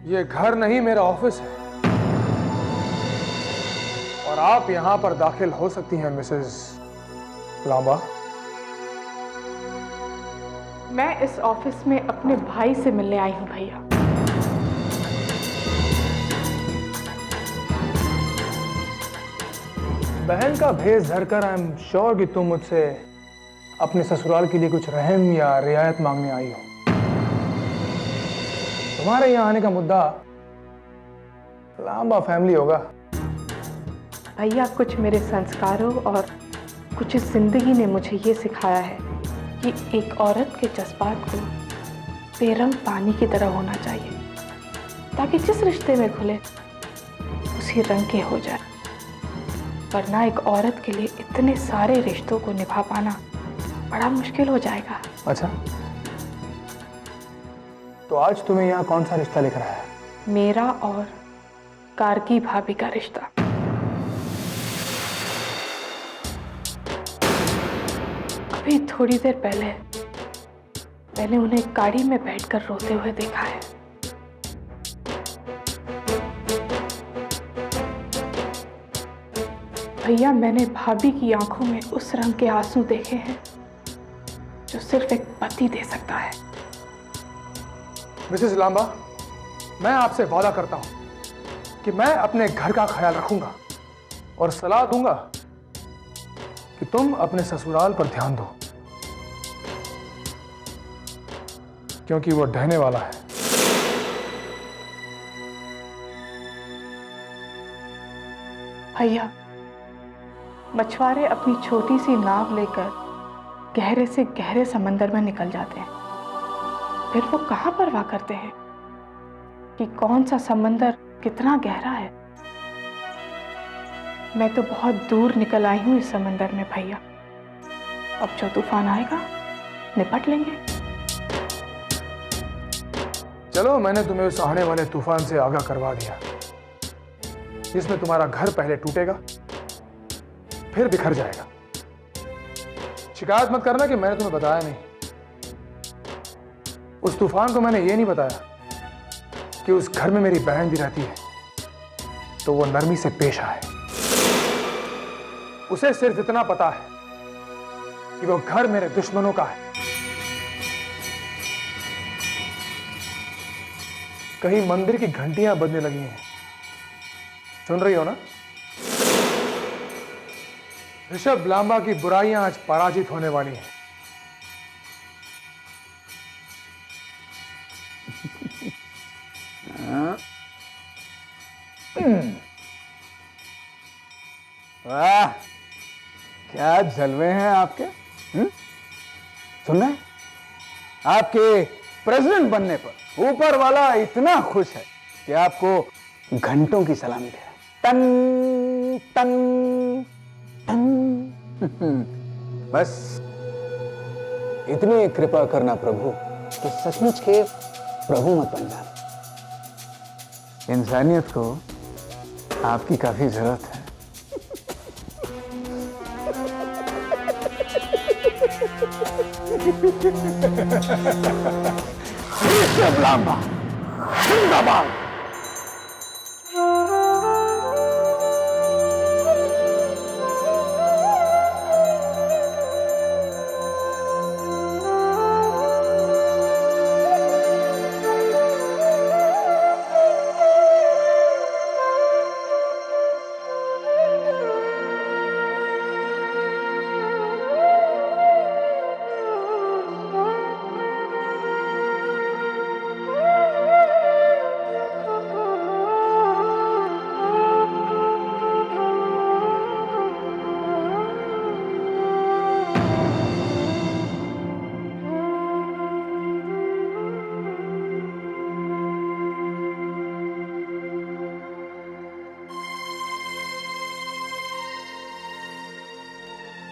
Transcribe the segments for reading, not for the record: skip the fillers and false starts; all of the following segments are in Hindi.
ये घर नहीं, मेरा ऑफिस है और आप यहां पर दाखिल हो सकती हैं मिसेस लांबा। मैं इस ऑफिस में अपने भाई से मिलने आई हूं भैया। बहन का भेष धरकर आई एम श्योर कि तुम मुझसे अपने ससुराल के लिए कुछ रहम या रियायत मांगने आई हो। तुम्हारे यहां आने का मुद्दा लांबा फैमिली होगा। भैया, कुछ मेरे संस्कारों और कुछ इस जिंदगी ने मुझे ये सिखाया है कि एक औरत के जज्बात को बेरंग पानी की तरह होना चाहिए, ताकि जिस रिश्ते में खुले उसी रंग के हो जाए। वरना एक औरत के लिए इतने सारे रिश्तों को निभा पाना बड़ा मुश्किल हो जाएगा। अच्छा, तो आज तुम्हें यहाँ कौन सा रिश्ता लिख रहा है? मेरा और कारकी भाभी का रिश्ता। अभी थोड़ी देर पहले मैंने उन्हें गाड़ी में बैठकर रोते हुए देखा है। भैया, मैंने भाभी की आंखों में उस रंग के आंसू देखे हैं जो सिर्फ एक पति दे सकता है। मिसेस लांबा, मैं आपसे वादा करता हूं कि मैं अपने घर का ख्याल रखूंगा और सलाह दूंगा कि तुम अपने ससुराल पर ध्यान दो, क्योंकि वो ढहने वाला है। भैया, मछुआरे अपनी छोटी सी नाव लेकर गहरे से गहरे समंदर में निकल जाते हैं। फिर वो कहां परवाह करते हैं कि कौन सा समंदर कितना गहरा है। मैं तो बहुत दूर निकल आई हूं इस समंदर में भैया। अब जो तूफान आएगा निपट लेंगे। चलो, मैंने तुम्हें उस आने वाले तूफान से आगाह करवा दिया, जिसमें तुम्हारा घर पहले टूटेगा फिर बिखर जाएगा। शिकायत मत करना कि मैंने तुम्हें बताया नहीं। उस तूफान को मैंने ये नहीं बताया कि उस घर में मेरी बहन भी रहती है, तो वो नरमी से पेश आए। उसे सिर्फ इतना पता है कि वो घर मेरे दुश्मनों का है। कहीं मंदिर की घंटियां बजने लगी हैं, सुन रही हो ना? ऋषभ लांबा की बुराइयां आज पराजित होने वाली हैं। वाह, क्या जलवे हैं आपके। सुन रहे हैं? आपके प्रेसिडेंट बनने पर ऊपर वाला इतना खुश है कि आपको घंटों की सलामी दे रहा है। टन टन टन। बस इतनी कृपा करना प्रभु कि सचमुच के प्रभु मत बन जाना। इंसानियत को आपकी काफी जरूरत है। ऋषभ लांबा जिंदाबाद।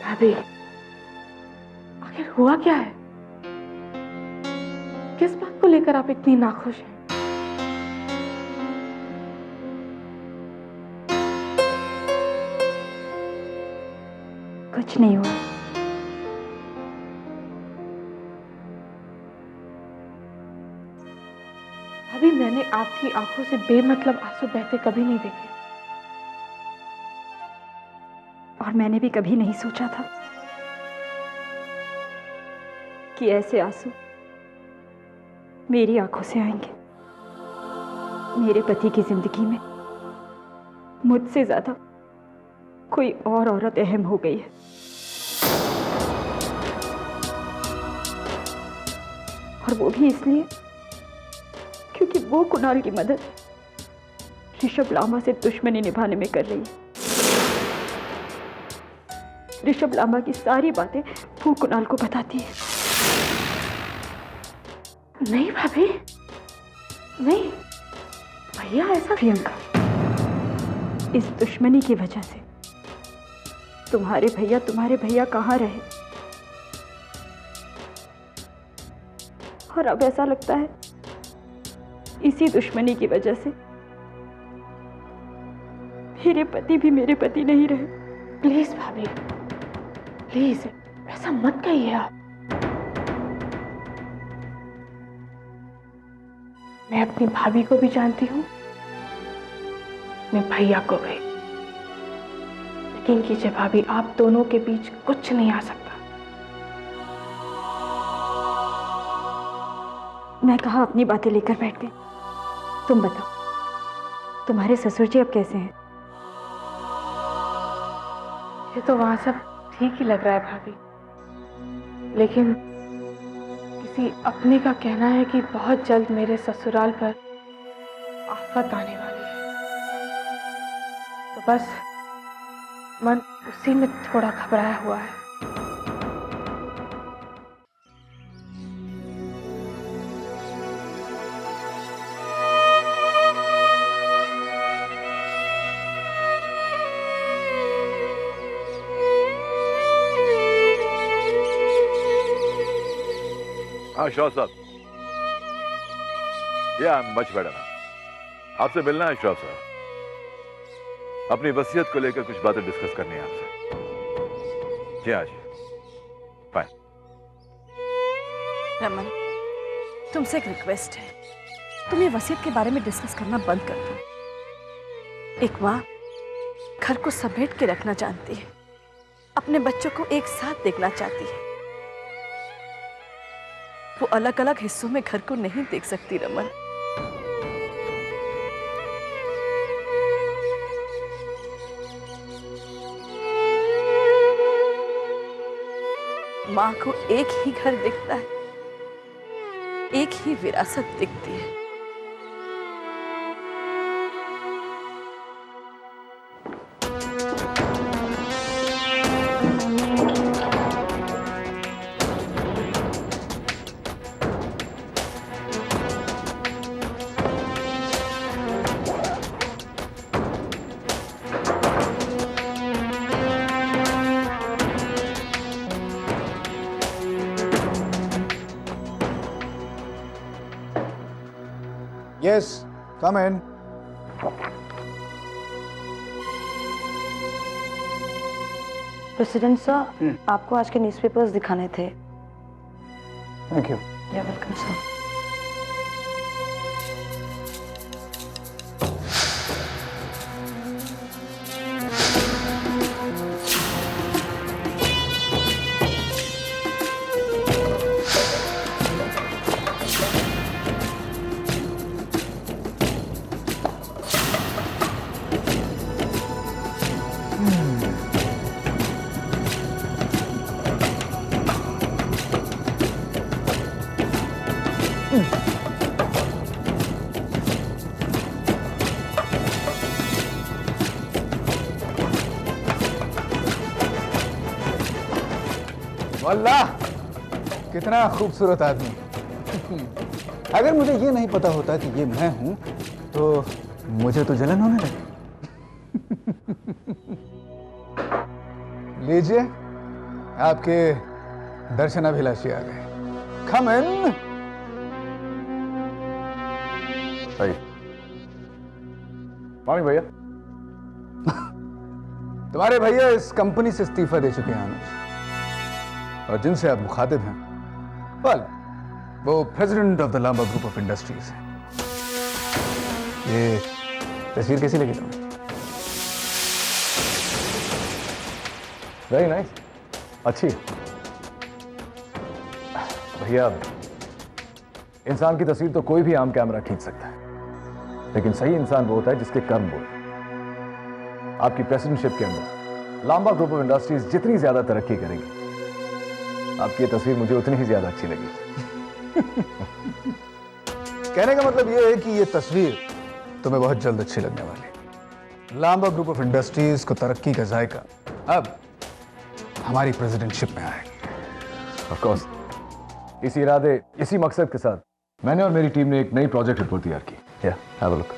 भाभी, आखिर हुआ क्या है? किस बात को लेकर आप इतनी नाखुश हैं? कुछ नहीं हुआ। भाभी, मैंने आपकी आंखों से बेमतलब आंसू बहते कभी नहीं देखे। और मैंने भी कभी नहीं सोचा था कि ऐसे आंसू मेरी आंखों से आएंगे। मेरे पति की जिंदगी में मुझसे ज्यादा कोई और औरत अहम हो गई है। और वो भी इसलिए क्योंकि वो कुणाल की मदद ऋषभ लांबा से दुश्मनी निभाने में कर रही है। ऋषभ लांबा की सारी बातें वो कुणाल को बताती है। नहीं भाभी, नहीं, भैया ऐसा। प्रियंका, इस दुश्मनी की वजह से तुम्हारे भैया कहाँ रहे, और अब ऐसा लगता है इसी दुश्मनी की वजह से मेरे पति भी मेरे पति नहीं रहे। प्लीज भाभी, प्लीज ऐसा मत कहिए आप। मैं अपनी भाभी को भी जानती हूँ, मैं भैया को भी। यकीन कीजिए भाभी, आप दोनों के बीच कुछ नहीं आ सकता। मैं कहाँ अपनी बातें लेकर बैठ गई। तुम बताओ, तुम्हारे ससुर जी अब कैसे हैं? ये तो वहां सब ठीक ही लग रहा है भाभी, लेकिन किसी अपने का कहना है कि बहुत जल्द मेरे ससुराल पर आफत आने वाली है। तो बस मन उसी में थोड़ा घबराया हुआ है। हाँ श्राव साहब, आई एम मच बेटर। आपसे मिलना है श्राव साहब, अपनी वसीयत को लेकर कुछ बातें डिस्कस करनी है आपसे। जी हाँ जी, बाय। रमन, तुमसे एक रिक्वेस्ट है, तुम ये वसीयत के बारे में डिस्कस करना बंद कर दो। एक माँ घर को समेट के रखना जानती है, अपने बच्चों को एक साथ देखना चाहती है। वो अलग अलग हिस्सों में घर को नहीं देख सकती रमन। माँ को एक ही घर दिखता है, एक ही विरासत दिखती है। Yes, come in. President sir, आपको आज के न्यूज़पेपर्स दिखाने थे। Thank you. या वेलकम सर। वाल्लाह, कितना खूबसूरत आदमी। अगर मुझे ये नहीं पता होता कि ये मैं हूं तो मुझे तो जलन होने लगी। लीजिए, आपके दर्शनाभिलाषी आ गए। कम इन। सही। मॉर्निंग भैया। तुम्हारे भैया इस कंपनी से इस्तीफा दे चुके हैं अनुज, और जिनसे आप मुखातिब हैं, वेल, वो president of the Lamba group of industries हैं। ये तस्वीर कैसी लगी तुम्हें? वेरी नाइस, अच्छी। भैया, इंसान की तस्वीर तो कोई भी आम कैमरा खींच सकता है, लेकिन सही इंसान वो होता है जिसके कर्म बोले। आपकी प्रेसिडेंटशिप के अंदर लांबा ग्रुप ऑफ इंडस्ट्रीज जितनी ज्यादा तरक्की करेगी, आपकी ये तस्वीर मुझे उतनी ही ज्यादा अच्छी लगी। कहने का मतलब ये है कि ये तस्वीर तुम्हें बहुत जल्द अच्छी लगने वाली। लांबा ग्रुप ऑफ इंडस्ट्रीज को तरक्की का जायका अब हमारी प्रेसिडेंटशिप में आएगी। ऑफ कोर्स, इसी इरादे, इसी मकसद के साथ मैंने और मेरी टीम ने एक नई प्रोजेक्ट रिपोर्ट तैयार की। या हैव अ लुक।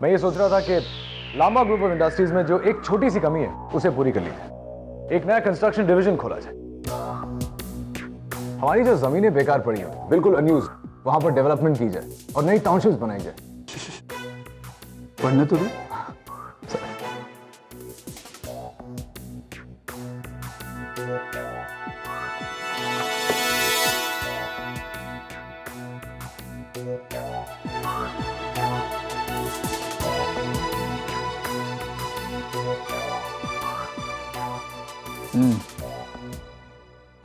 मैं ये सोच रहा था कि लांबा ग्रुप ऑफ इंडस्ट्रीज में जो एक छोटी सी कमी है उसे पूरी कर ली जाए। एक नया कंस्ट्रक्शन डिवीजन खोला जाए। हमारी जो जमीनें बेकार पड़ी हैं, बिल्कुल अनयूज्ड, वहां पर डेवलपमेंट की जाए और नई टाउनशिप्स बनाई जाए। पढ़ने तो दो।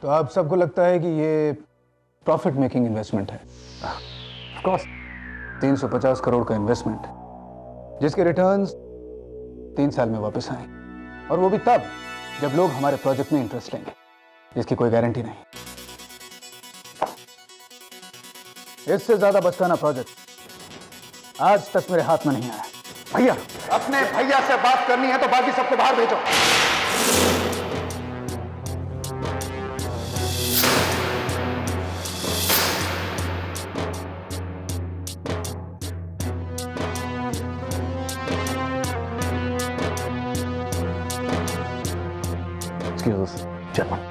तो आप सबको लगता है कि ये प्रॉफिट मेकिंग इन्वेस्टमेंट है? ऑफ कोर्स, 350 करोड़ का इन्वेस्टमेंट जिसके रिटर्न्स 3 साल में वापस आए, और वो भी तब जब लोग हमारे प्रोजेक्ट में इंटरेस्ट लेंगे, जिसकी कोई गारंटी नहीं। इससे ज्यादा बचकाना प्रोजेक्ट आज तक मेरे हाथ में नहीं आया। भैया, अपने भैया से बात करनी है तो बाकी सबको बाहर भेजो। Excuse us, gentlemen.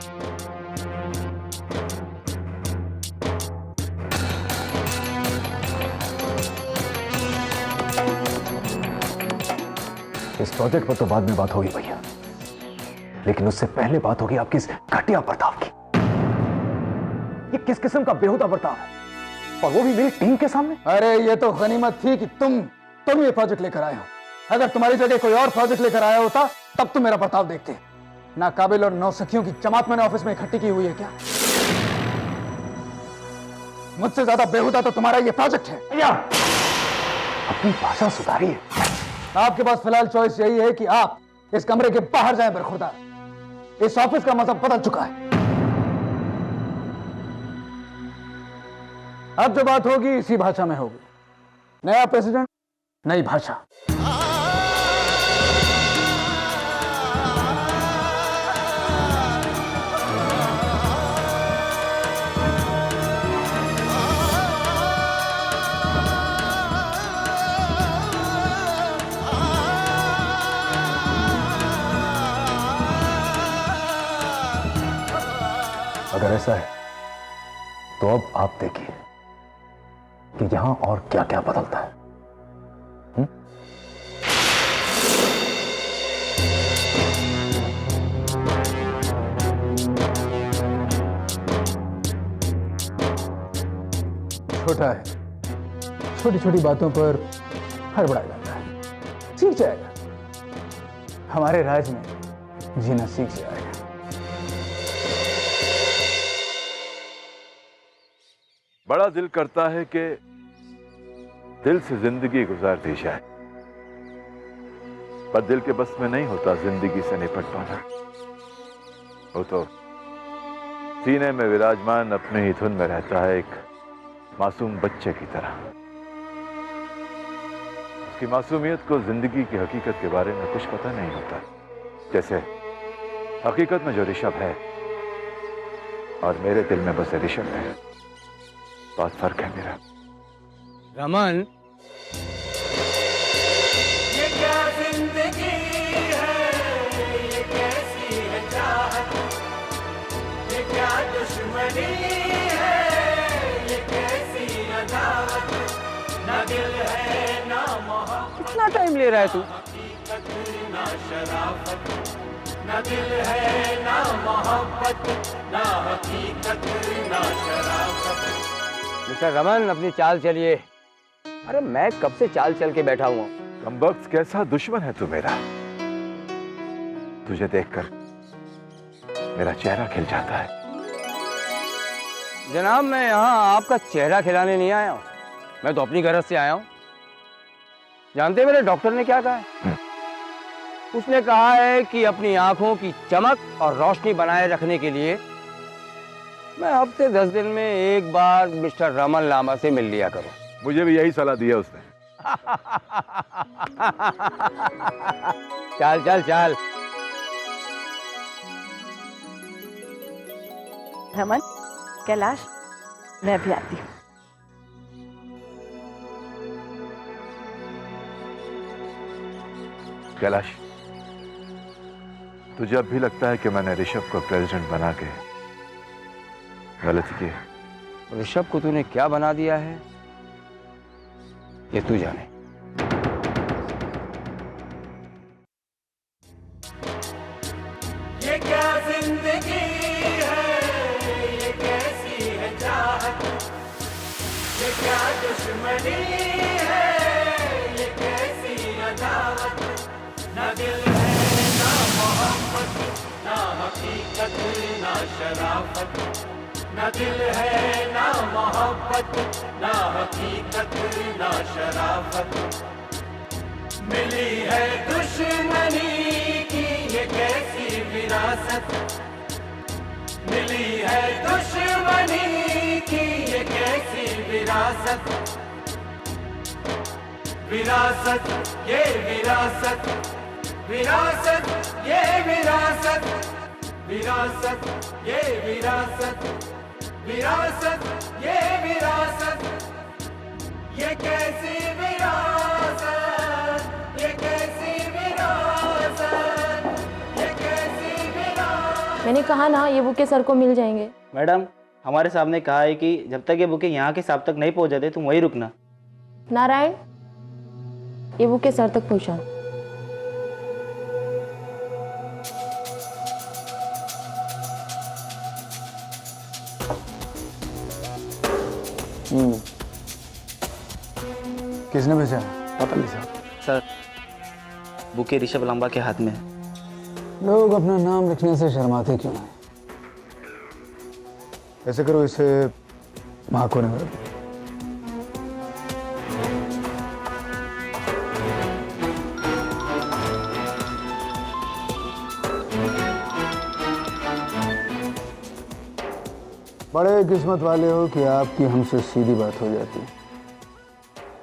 इस प्रोजेक्ट पर तो बाद में बात होगी भैया, लेकिन उससे पहले बात होगी आपकी इस घटिया बर्ताव की। ये किस किस्म का बेहुदा बर्ताव है, और वो भी मेरी टीम के सामने। अरे ये तो गनीमत थी कि तुम ये प्रोजेक्ट लेकर आए हो। अगर तुम्हारी जगह कोई और प्रोजेक्ट लेकर आया होता तब तुम मेरा बर्ताव देखते। नाकाबिल और नौसखियों की जमात मैंने ऑफिस में इकट्ठी की हुई है क्या? मुझसे ज्यादा बेहुदा तो तुम्हारा ये प्रोजेक्ट है। भैया, अपनी भाषा सुधारिए। आपके पास फिलहाल चॉइस यही है कि आप इस कमरे के बाहर जाएं बरखुरदार। इस ऑफिस का मजहब बदल चुका है। अब जो बात होगी इसी भाषा में होगी। नया प्रेसिडेंट, नई भाषा। अगर ऐसा है तो अब आप देखिए कि यहां और क्या क्या बदलता है। छोटा है, छोटी छोटी बातों पर हड़बड़ा जाता है। सीख जाएगा, हमारे राज में जीना सीख जाएगा। बड़ा दिल करता है कि दिल से जिंदगी गुजार दी जाए, पर दिल के बस में नहीं होता जिंदगी से निपट पाना। वो तो सीने में विराजमान अपने ही धुन में रहता है, एक मासूम बच्चे की तरह। उसकी मासूमियत को जिंदगी की हकीकत के बारे में कुछ पता नहीं होता। जैसे हकीकत में जो ऋषभ है और मेरे दिल में बसे ऋषभ है, बहुत फर्क है मेरा। रमन, ये क्या जिंदगी है, ये कैसी है चाहत, ये क्या दुश्मनी है, ये कैसी अदावत, ना दिल है ना मोहब्बत। कितना टाइम ले रहा है तू? ना शराफत, न दिल है ना मोहब्बत, ना हकीकत ना शराफत। मिस्टर रमन, अपनी चाल चलिए। अरे मैं कब से चाल चल के बैठा हुआ। कमबख्त कैसा दुश्मन है तू मेरा। तुझे देखकर मेरा चेहरा खिल जाता है। जनाब, मैं यहाँ आपका चेहरा खिलाने नहीं आया हूँ, मैं तो अपनी गरज से आया हूँ। जानते हैं मेरे डॉक्टर ने क्या कहा है? उसने कहा है कि अपनी आंखों की चमक और रोशनी बनाए रखने के लिए मैं हफ्ते 10 दिन में एक बार मिस्टर रमन लामा से मिल लिया करूं। मुझे भी यही सलाह दिया उसने। चल चल चल। रमन, कैलाश, मैं भी आती हूँ। कैलाश, तुझे अब भी लगता है कि मैंने ऋषभ को प्रेसिडेंट बना के गलती की? ऋषभ को तूने क्या बना दिया है ये तू जाने। ये क्या जिंदगी है, ये कैसी है चाहत, ये क्या दुश्मनी है, ये कैसी अदावत। न दिल है ना मोहब्बत, ना हकीकत ना शराफत। न दिल है ना मोहब्बत, ना हकीकत ना शराफत। मिली है दुश्मनी की ये कैसी विरासत, मिली है दुश्मनी की ये कैसी विरासत। विरासत ये विरासत, विरासत ये विरासत, विरासत ये विरासत, विरासत ये विरासत। ये कैसी विरासत, ये कैसी विरासत, ये कैसी विरासत। मैंने कहा ना ये बुके सर को मिल जाएंगे। मैडम, हमारे साहब ने कहा है कि जब तक ये बुके यहाँ के साहब तक नहीं पहुँच जाते तुम वहीं रुकना। नारायण, ये बुके सर तक पहुँचा। किसने भेजा? पता नहीं sir. Sir, bouquet Rishabh Lamba के हाथ में है। लोग अपना नाम लिखने से शर्माते क्यों हैं? ऐसे करो, इसे वहां कोने में रखो। बड़े किस्मत वाले हो कि आपकी हमसे सीधी बात हो जाती है,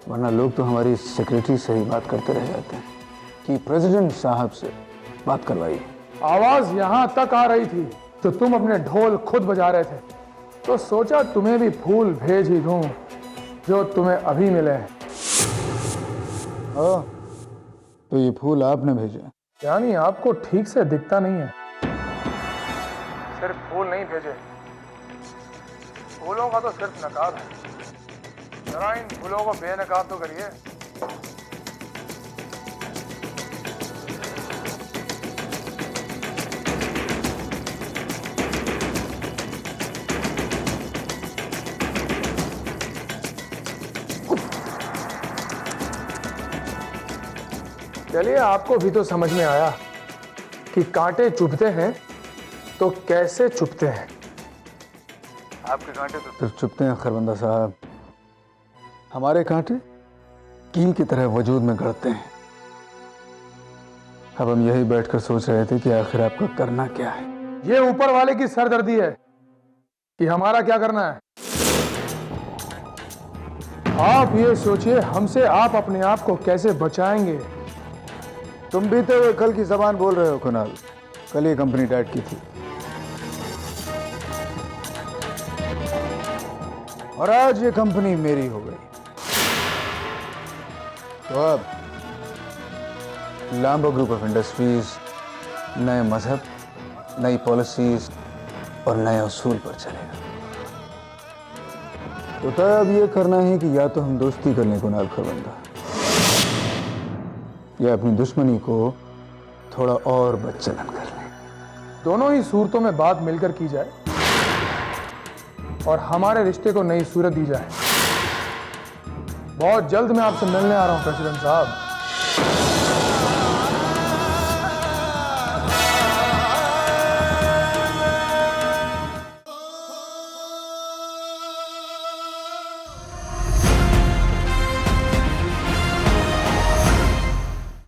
वरना लोग तो हमारी सेक्रेटरी से ही बात करते रह जाते हैं कि प्रेसिडेंट साहब से बात करवाइए। आवाज यहां तक आ रही थी तो तुम अपने ढोल खुद बजा रहे थे, तो सोचा तुम्हें भी फूल भेज ही दूं जो तुम्हें अभी मिले हैं। तो ये फूल आपने भेजे? यानी आपको ठीक से दिखता नहीं है। सिर्फ फूल नहीं भेजे, फूलों का तो सिर्फ नकाब है। जरा इन फूलों को बेनकाब तो करिए। चलिए, आपको भी तो समझ में आया कि कांटे चुभते हैं तो कैसे चुभते हैं। आपके कांटे तो सिर्फ चुभते हैं खरबंदा साहब, हमारे कांटे कील की तरह वजूद में गड़ते हैं। अब हम यही बैठकर सोच रहे थे कि आखिर आपका करना क्या है। ये ऊपर वाले की सरदर्दी है कि हमारा क्या करना है। आप ये सोचिए हमसे आप अपने आप को कैसे बचाएंगे। तुम बीते हुए कल की जबान बोल रहे हो कुणाल। कल ये कंपनी टाइट की थी और आज ये कंपनी मेरी हो गई। तो अब लांबा ग्रुप ऑफ इंडस्ट्रीज नए मजहब, नई पॉलिसीज और नए उसूल पर चलेगा। तो तय अब ये करना है कि या तो हम दोस्ती कर लें कुणाल खरबंदा, या अपनी दुश्मनी को थोड़ा और बदचलन कर लें। दोनों ही सूरतों में बात मिलकर की जाए और हमारे रिश्ते को नई सूरत दी जाए। बहुत जल्द मैं आपसे मिलने आ रहा हूं प्रेसिडेंट साहब।